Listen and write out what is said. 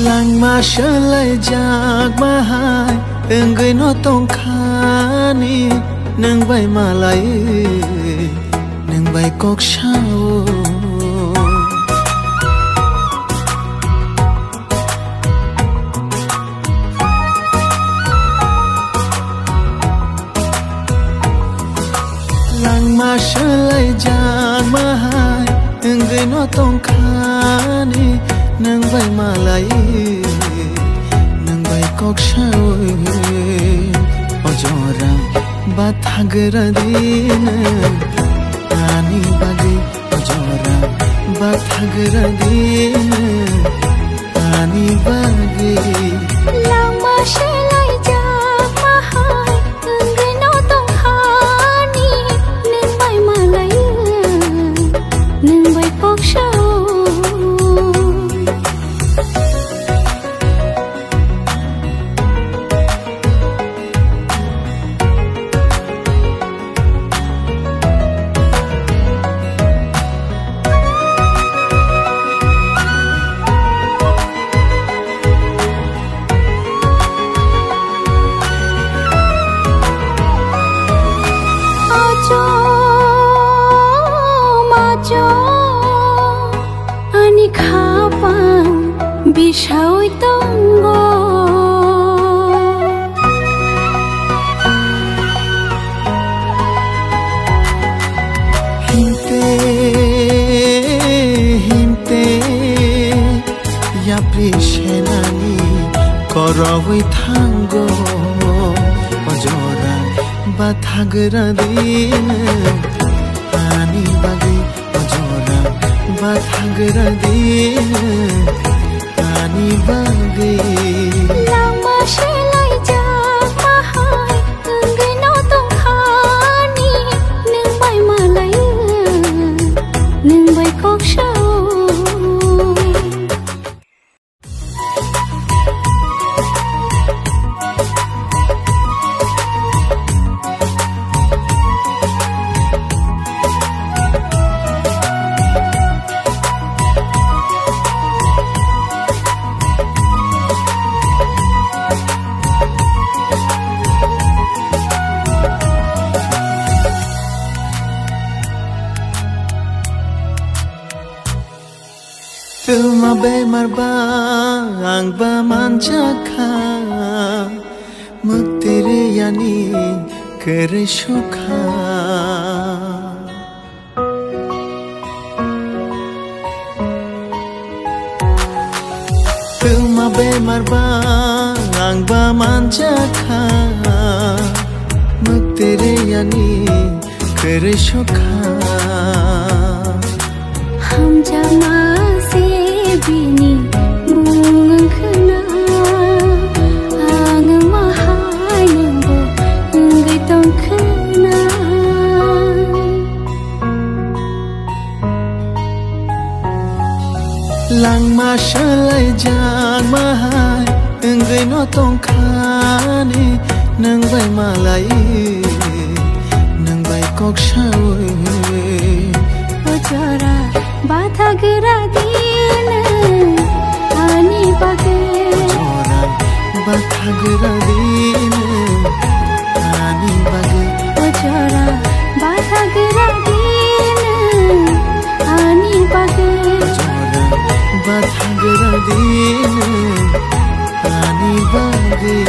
Langma shalai Jakma hai enggai no tongkhani nang bai malai nang bai kok shao Langma shalai Jakma hai enggai no tongkhani nang bai malai nang bai kok shao ojora bathagra din ani bagi ojora bathagra din ani bagi Langma shalai Jakma hai enggai no tongkhani nang bai malai nang bai kok shao ani khapang bishaoi tongo hinte hinte ya prishenani koroi thango ojora bathagra din ani bagi ojora bathagra din ani bagi Langma shalai Jakma hai enggai no tongkhani nang bai malai nang bai kok shao Filma bemar ba ang ba manjaka muktere yani kere shukha Filma bemar ba ang ba manjaka muktere yani kere shukha हम जमा से बिनी बुंग खना आग महाय नंगो enggai tongkhana Langma shalai Jakma hai enggai no tongkhani nang bai malai nang bai kok shao ojora bathagra din ani bagi ojora bathagra din ani bagi ojora bathagra din ani bagi ojora bathagra din ani bagi